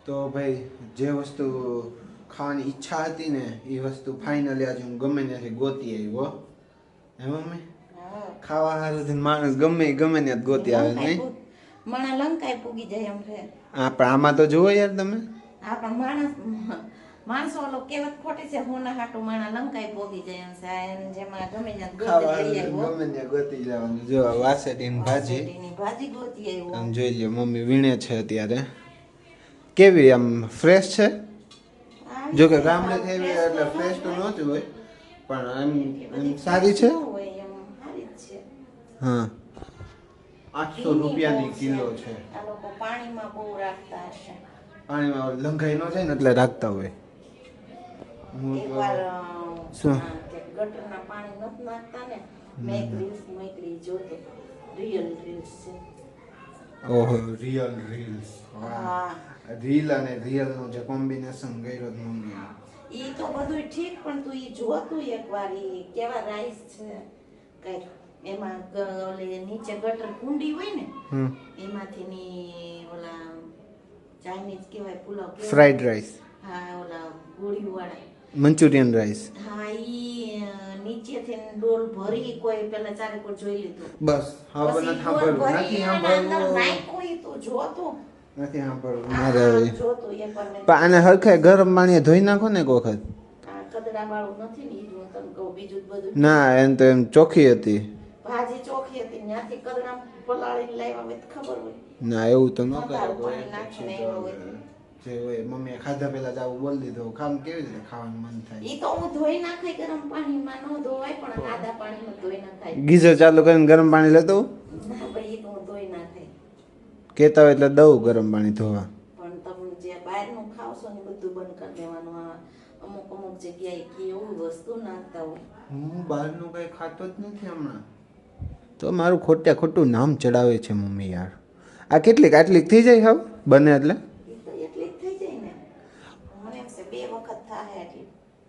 તો ભાઈ જે વસ્તુ ખાવાની ઈચ્છા હતી ને એ વસ્તુ ફાઇનલી આજે હું ગમે ત્યાંથી ગોતી આવ્યો હે મમ્મી ખાવા હારું માણસ ગમે ને ગોતી આવે નહીં મણા લંકાય પૂગી જાય એમ છે પણ આમાં તો જુઓ યાર તમે આપણા માણસો ઓલો કેવત ખોટી છે હોના હાટુ માણા લંકાય પૂગી જાય એમ છે જેમાં ગમે ત્યાં ગોતી જવાનું જો વાસેટીની ભાજી ગોતી આવ્યો આમ જોઈ લ્યો મમ્મી વીણે છે અત્યારે કેવી આમ ફ્રેશ છે જો કે ગામડે થઈ એટલે ફ્રેશ તો નહોતી હોય પણ એમ સારી છે હા 800 રૂપિયાની કિલો છે આ લોકો પાણીમાં બહુ રાખતા હશે પાણીમાં લંઘાઈ ન જાય ને એટલે રાખતા હોય શું ગટરના પાણી નથી નાખતા ને મેં રીલ્સ મોકલી જોતો રિયલ રીલ્સ છે ઓહો રિયલ રીલ્સ હા રીલ અને રિયલ નું જે કોમ્બિનેશન કર્યો મમ્મી ઈ તો બધું ઠીક પણ તું ઈ જોતું એકવાર ઈ કેવા રાઈસ છે કઈ એમાં ઓલી નીચે ગટર કુંડી હોય ને એમાંથી ની ઓલા ચાઇનીઝ કેવાય પુલાવ કેવાય ફ્રાઈડ રાઈસ હા ઓલા ગોળી વાળા મંચુરિયન રાઈસ હા ઈ નીચેથી ડોલ ભરી કોઈ પેલા ચારે કોઈ જોઈ લીધું બસ હા બને સાંભળવું નથી સાંભળવું નાખ્યું તો જોતો નથી સાંભળવું મારે જોતો એકવાર મેં પણ આને હરખે ગરમ પાણીએ ધોઈ નાખો ને એક વખત આ કદડા વાળું નથી ને ઈ હું તમને કહું બીજું બધું ના એમ તો એમ ચોખ્ખી હતી ભાજી ચોખી હતી ત્યાંથી કદડા પલાળીને લાવ્યા હોય તો ખબર હોય ના એવું તો ન કરાય જે હોય મમ્મીએ ખાધા પહેલા જ આવું બોલી દીધું ખામ કેવી રીતે ખાવાનું મન થાય ઈ તો હું ધોઈ નાખાય ગરમ પાણીમાં ન ધોવાય પણ સાદા પાણીમાં ધોઈ નાખાય ગીઝર ચાલુ કરીને ગરમ પાણી લેતો ના ભાઈ ઈ તો હું ધોઈ નાખાય કેતા હોય એટલે દઉં ગરમ પાણી ધોવા પણ તમે જે બહારનું ખાવશો ને બધું બંધ કરી દેવાનું આ અમુક જગ્યાએ કેવું વસ્તુ નાખતા હોય હું બહારનું કઈ ખાતો જ નથી હમણાં તો મારું ખોટું નામ ચડાવે છે મમ્મી યાર આ આટલી થઈ જાય હાવ બને એટલે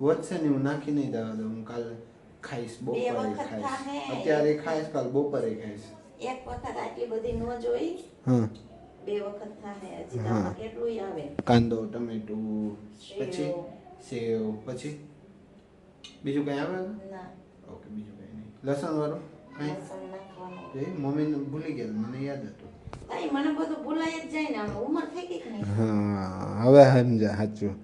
વધશે ને હું નાખી નહીં દેવા દઉં હું કાલે ખાઈશ બપોરે ખાઈશ અત્યારે ખાઈશ કાલ બપોરે ખાઈશ એક વખત આટલી બધી ન જોઈ હા 2 વખત થાય હજી તો કેટલું આવે કાંદો ટમેટું પછી સેવ પછી બીજું કઈ આવે ના ઓકે બીજું કઈ નહીં લસણ વાળું કઈ લસણ નાખવાનું મમ્મીને ભૂલી ગયા મને યાદ હતું મને બધું ભૂલાય જ જાય ને ઉંમર થઈ ગઈ કે નહીં હા હવે સમજા સાચું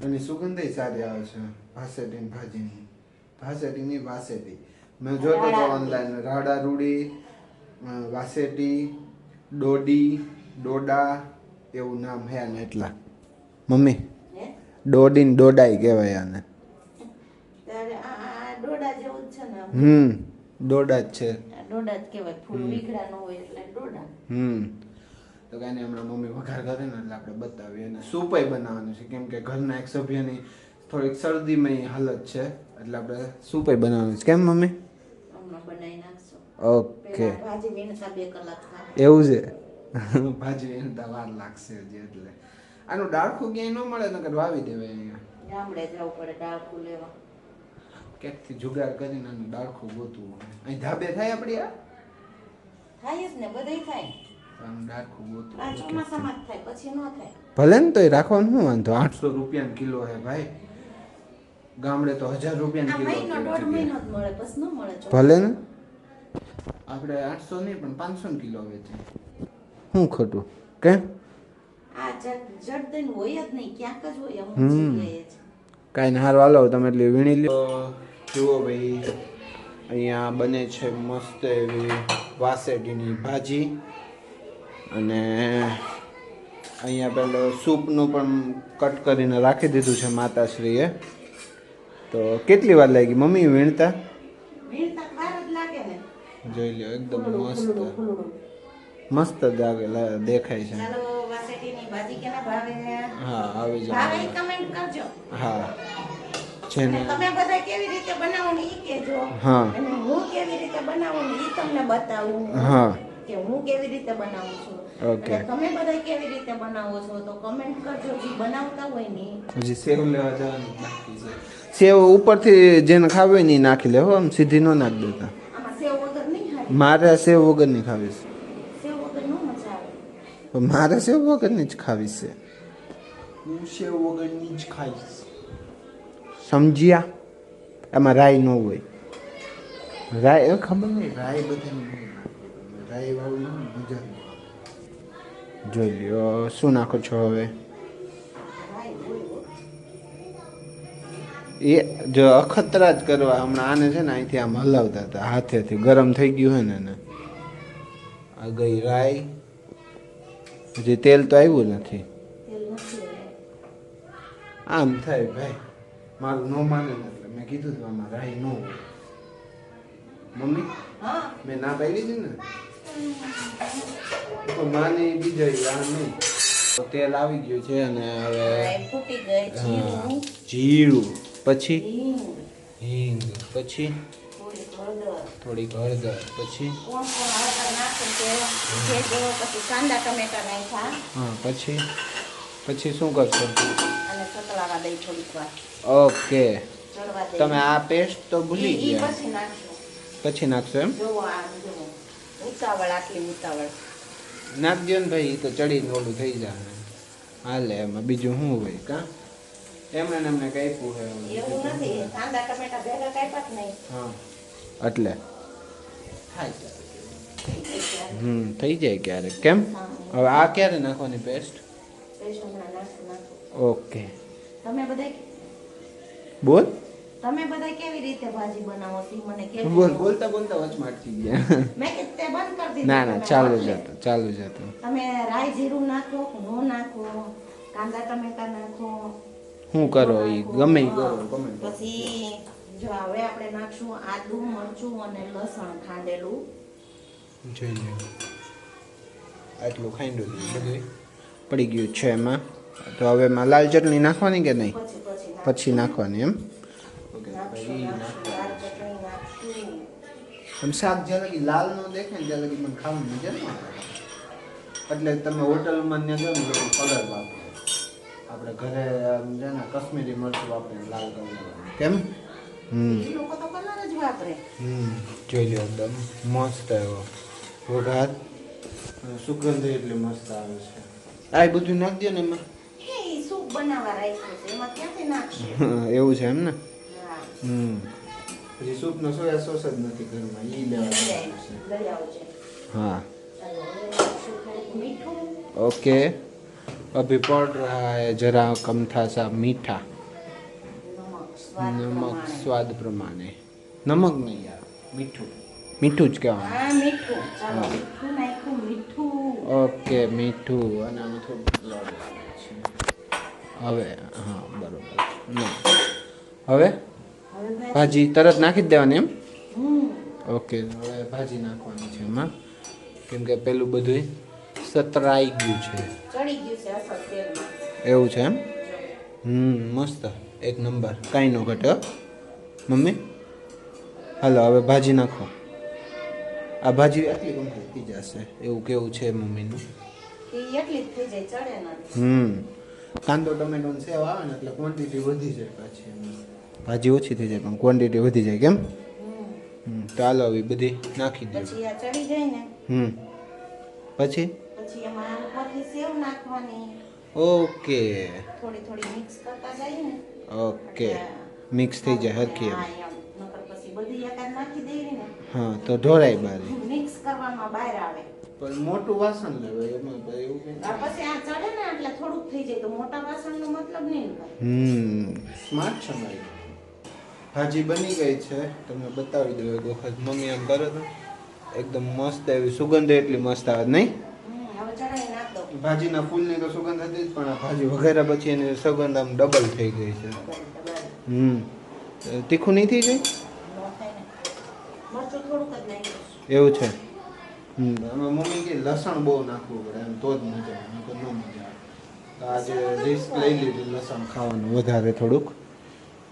અને સુગંધ સારી આવે છે ભાસેટી ભાજીની વાસેટી મેં જોતો તો ઓનલાઈન રાડા રૂડી વાસેટી ડોડા એવું નામ હે ને એટલા મમ્મી ડોડાઈ કહેવાય આને ડોડા જેવું જ છે ને ડોડા જ છે ડોડા જ કહેવાય ફૂલ વીઘડા ન હોય એટલે ડોડા તો કાંઈ નહીં હમણાં મમ્મી વઘાર કરે ને એટલે આપણે બતાવીએ અને સૂપય બનાવવાનું છે કેમ કે ઘરના એક સભ્યની થોડીક શરદીમય હાલત છે એટલે આપણે સૂપય બનાવવાનું છે કેમ મમ્મી હમણાં બનાવી નાખશો ઓકે ભાજી વીણતા 2 કલાક થાય એવું છે ભાજી વીણતા વાર લાગશે હજી એટલે આનું ડાળખું ક્યાંય ન મળે નકર વાવી દેવાય અહીંયા ગામડે જવું પડે ડાળખું લેવા ક્યાંકથી જુગાડ કરીને આનું ડાળખું ગોતવું અહીં ધાબે થાય આપણી આ થાય જ ને બધાય થાય ભલે ને તો રાખવાનું શું વાંધો 800 રૂપિયા કિલો હે ભાઈ ગામડે તો 1000 રૂપિયા કિલો ભલે ને આપણે 800 નહીં પણ 500 કિલો વેચે શું ખોટું કે કાંઈ ને હારું હાલો તમે એટલે વીણી લ્યો જુઓ ભાઈ અહીંયા બને છે મસ્ત એવી વાસેટીની ભાજી અને અહીંયા પેલો સૂપનું પણ કટ કરીને રાખી દીધું છે માતાશ્રીએ તો કેટલી વાર લાગી મમ્મી વીણતા જોઈ લો એકદમ મસ્ત દેખાય છે હા આવી જાય હા તમે બધા કેવી રીતે બનાવો ને ઈ કહેજો હા અને હું કેવી રીતે બનાવું ને ઈ તમને બતાવું હા કે હું કેવી રીતે બનાવું છું ઓકે તમે બધા કેવી રીતે બનાવો છો તો કમેન્ટ કરજો જે બનાવતા હોય ને હજી સેવ લેવા જવાનું બાકી છે સેવ ઉપરથી જેને ખાવી હોય ને નાખી લેવો આમ સીધી ન નાખ દેતા આમાં સેવ વગર નહીં ખાવી મારે સેવ વગરની ખાવી છે સેવ વગર નો મજા આવે મારે સેવ વગરની જ ખાવી છે હું સેવ વગરની જ ખાઈશ. સમજ્યા? એમાં રાઈ ન હોય. રાઈ એ ખબર નહીં, રાઈ બધાને રાઈ વાળું ના મજા નહીં. જોઈ લ્યો શું નાખો છો હવે? એ જો અખતરા જ કરવા હમણાં આને છે ને અહીંથી આમ હલાવતા હતા હાથેથી, ગરમ થઈ ગયું હોય ને એને. આ ગઈ રાઈ, હજી તેલ તો આવ્યું નથી. આમ થાય ભાઈ, મારું ન માને ને એટલે મેં કીધું હતું આમાં રાઈ ન હોય. મમ્મી મેં ના પાડી હતી ને તો માને બીજા આ નહીં. તેલ આવી ગયું છે અને હવે જીરું, પછી હિંગ, પછી થોડી હળદર, પછી હા પછી શું કરશો? ઓકે, તમે આ પેસ્ટ તો ભૂલી ગયા, પછી નાખશો એમ? નાખજો ને ભાઈ, તો ચડીને ઓલું થઈ જાય. હાલે એમાં બીજું શું હોય? કા એમને એમને કાપ્યું છે હા એટલે થઈ જાય ક્યારેક. કેમ હવે આ ક્યારે નાખવાની પેસ્ટ? ઓકે બોલ. તમે બધા કેવી રીતે ભાજી બનાવો છો મને કે બોલ. બોલતા વચમાં થઈ ગયા. મેં કે તે બંધ કરી દીધું. ના ચાલુ જતો. તમે રાઈ જીરું નાખો કે નો નાખો, કાંદા ટમેટા નાખો, શું કરો એ ગમે ઈ કરો. પછી જો હવે આપણે નાખશું આદુ, મરચું અને લસણ ખાંડેલું. જોઈ લો આટલું ખાંડું બધું પડી ગયું છે એમાં. તો હવે એમાં લાલ ચટણી નાખવાની કે નહીં? પછી નાખવાની એમ? આમ શાક જ્યાં લગી લાલ નો દેખે ને ત્યાં લગી મને ખાવાનું મજા ન આવે. એટલે તમે હોટલમાં ને જાઓ ને લોકો કલર વાપરે, આપણે ઘરે છે ને કશ્મીરી મરચું વાપરીને લાલ કલર. કેમ? લોકો તો કલર જ વાપરે. જોઈ લો એકદમ મસ્ત એવો વઘાર, સુગંધ એટલી મસ્ત આવે છે. આ બધું નાખી દો ને એમાં. સૂપ બનાવવા રાખ્યું છે એમાં ક્યાંથી નાખશું? એવું છે એમ ને? પછી સૂપનો સોયા સોસ જ નથી ઘરમાં, ઈ લેવાનું છે. હા ओके, अभी पड़ रहा है जरा कम था सा मीठा, नमक स्वाद प्रमाणे. नमक नहीं यार, मीठू मीठू જ કહેવાનું. ઓકે મીઠું. અને આમાં થોડું હવે હા બરોબર. હવે ભાજી તરત નાખી જ દેવાની એમ? ઓકે, હવે ભાજી નાખવાની છે એમાં, કેમ કે પેલું બધું સતરાઈ ગયું છે. એવું છે એમ? મસ્ત એક નંબર, કાંઈ ન ઘટે. મમ્મી હાલો હવે ભાજી નાખો. આ ભાજી એટલી કમ્પ્લીટ થઈ જશે એવું કેવું છે મમ્મીનું. કાંદો ટમેટો સેવ આવે ને એટલે ક્વોન્ટિટી વધી જાય, પાછી ભાજી ઓછી થઈ જાય પણ ક્વોન્ટિટી વધી જાય. કેમ? તો હાલો હવે બધી નાખી દે. પછી ઓકે ઓકે મિક્સ થઈ જાય હરખી એમ. હા તો ઢોળાય બારી. મિક્સ કરવામાં બહાર આવે પણ મોટું વાસણ લેવાય એમાં એવું કઈ. પછી આ ચડે ને એટલે થોડુંક થઈ જાય તો મોટા વાસણનો મતલબ નહીં. સ્માર્ટ છે મારી. ભાજી બની ગઈ છે, તમને બતાવી દઉં એક વખત. મમ્મી આમ કરે તો એકદમ મસ્ત એવી સુગંધ એટલી મસ્ત આવે નહીં? ભાજીના ફૂલની તો સુગંધ હતી જ, પણ આ ભાજી વઘાર્યા પછી એની સુગંધ આમ ડબલ થઈ ગઈ છે. તીખું નહીં થઈ જાય? એવું છે. મમ્મી કે લસણ બહુ નાખવું પડે એમ તો જ મજા આવે, ન મજા આવે. તો આજે રિસ્ક લઈ લીધું લસણ ખાવાનું વધારે થોડુંક,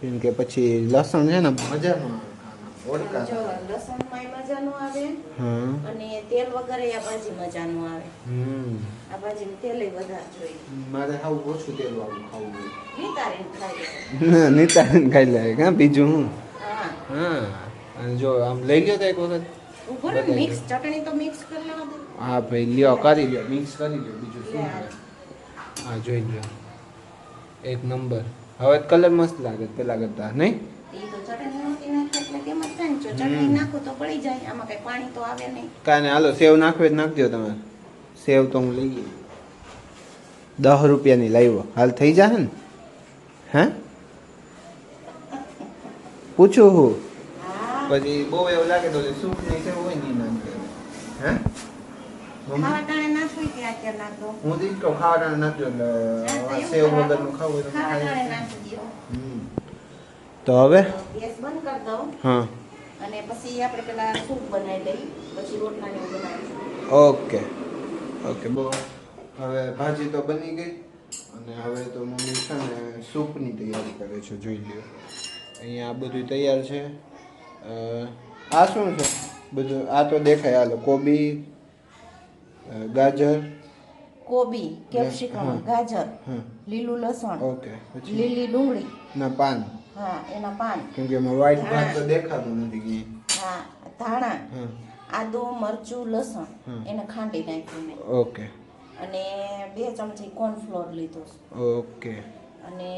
કેમ કે પછી લસણ છે ને મજા ન આવે. લસણમાં મજા નો આવે અને તેલ વગર આ ભાજી મજા નો આવે. આ ભાજી તેલ વધારે જોઈએ. મારે ખાવું ઓછું તેલ વાળું ખાવું જોઈએ. નીતારીને ખાઈ લે હા બીજું હું. હા અને જો આમ લઈ ગયો તો એક વખત મિક્સ ચટણી તો મિક્સ કરી લેવા દે. હા ભાઈ લ્યો કરી લ્યો, મિક્સ કરી લ્યો, બીજું શું. હા જોઈ લ્યો એક નંબર. હવે કલર મસ્ત લાગે પેલા કરતા નહીં? એ તો ચટણી નહોતી નાખી એટલે કેમ જ થાય ને, જો ચટણી નાખો તો પડી જાય, આમાં કઈ પાણી તો આવે નહીં. કાંઈ નહીં, હાલો સેવ નાખવે જ નાખજો તમારે. સેવ તો હું લઈ ગઈ 10 રૂપિયાની લાવ્યો, હાલ થઈ જાય ને? હે પૂછું હું હા પછી બહુ એવું લાગે તો સૂપ નહીં સેવ હોય ને નાખે. હે ખાવા ટાણે નાખવી કે અત્યારે નાખ દો? હું તો ઈ જ કહું ખાવા નાખજો એટલે હા, તો સેવ એવું વગરનું ખાવું હોય તો ખાવા ટાણે ખાઈ. નાખી દો. તો હવે ગેસ બંધ કરી દો હા અને પછી આપણે પેલા સૂપ બનાવી લઈ, પછી રોટલા ને એવું બનાવીશું. ઓકે ઓકે બહુ હવે ભાજી તો બની ગઈ અને હવે તો મમ્મી છે ને સૂપની તૈયારી કરે છે, જોઈ લ્યો. અહીંયા આ બધું તૈયાર છે. આ શું છે બધું? આ તો દેખાય, હાલો કોબી, ગાજર, કોબી, કેપ્સિકમ, હા. ગાજર, હા લીલું લસણ, ઓકે પછી લીલી ડુંગળી, ના પાન, હા એના પાન, કેમ કે એમાં વ્હાઈટ ભાત તો દેખાતું નથી ક્યાંય. હા ધાણા, હા આદુ, મરચું, લસણ હા. એને ખાંડી નાખ્યું મેં ઓકે અને 2 ચમચી કોર્નફ્લોર લીધો છે ઓકે. અને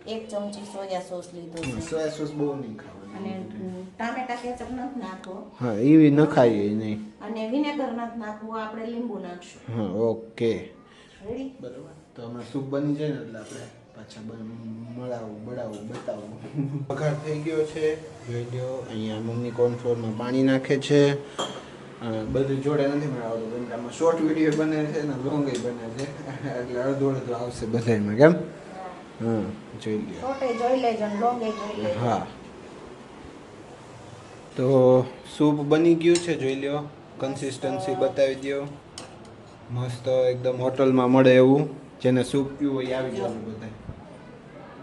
1 ચમચી સોયા સોસ લીધો છે સોયા સોસ બહુ નહીં અને ખાવાની. ટામેટા કેચપ નથી નાખવો હા એવી ન ખાઈએ નહીં. અને વિનેગર નથી નાખવું, આપણે લીંબુ નાખશું. હા ઓકે રેડી? બરાબર. તો અમે સૂપ બની જાય ને એટલે આપણે પાછા બળાવું બતાવું. વઘાર થઈ ગયો છે, જોઈ લ્યો. અહીંયા મમ્મી કોર્નફ્લોરમાં પાણી નાખે છે. બધું જોડે નથી મળાવતું કેમ કે આમાં શોર્ટ વિડીયો બને છે ને લોંગ બને છે એટલે અડધું અડધું આવશે બધામાં. કેમ? હા જોઈ લ્યો. છોટે જોઈ લેજો ને લોંગે જોઈ લેજો. હા તો સૂપ બની ગયું છે, જોઈ લ્યો. કન્સિસ્ટન્સી બતાવી દો. મસ્ત એકદમ હોટલમાં મળે એવું, જેને સૂપ પીવું હોય એ આવી જવાનું બધા.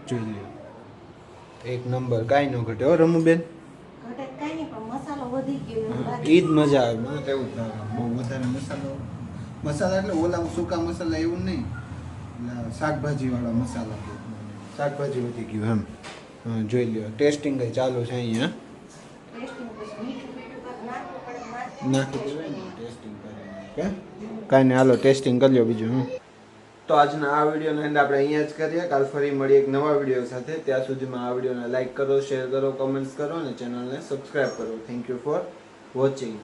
જોઈ લ્યો એક નંબર, કાંઈ ન ઘટે હો રમુબેન. ઘટે કાંઈ નહીં પણ મસાલો વધી ગયો એવું લાગે. એ જ મજા આવે, મને તો એવું જ લાગે. બહુ વધારે મસાલા એટલે ઓલા સૂકા મસાલા એવું નહીં, એટલે શાકભાજીવાળા મસાલા. શાકભાજી વધી ગયું એમ. હા જોઈ લ્યો. ટેસ્ટિંગ કઈ ચાલુ છે અહીંયા. ટેસ્ટિંગ પછી મીઠું બીઠું કાંઈક નાખવું પડે, નાખી દેવાય ને ટેસ્ટિંગ કરીને. કે કાંઈ નહીં, હાલો ટેસ્ટિંગ કરી લો બીજું. હું તો આજના આ વિડીયોનો એન્ડ આપણે અહીંયા જ કરીએ. કાલ ફરી મળીએ એક નવા વિડીયો સાથે. ત્યાં સુધીમાં આ વિડીયોને લાઈક કરો, શેર કરો, કમેન્ટ્સ કરો અને ચેનલને સબસ્ક્રાઈબ કરો. Thank you for watching.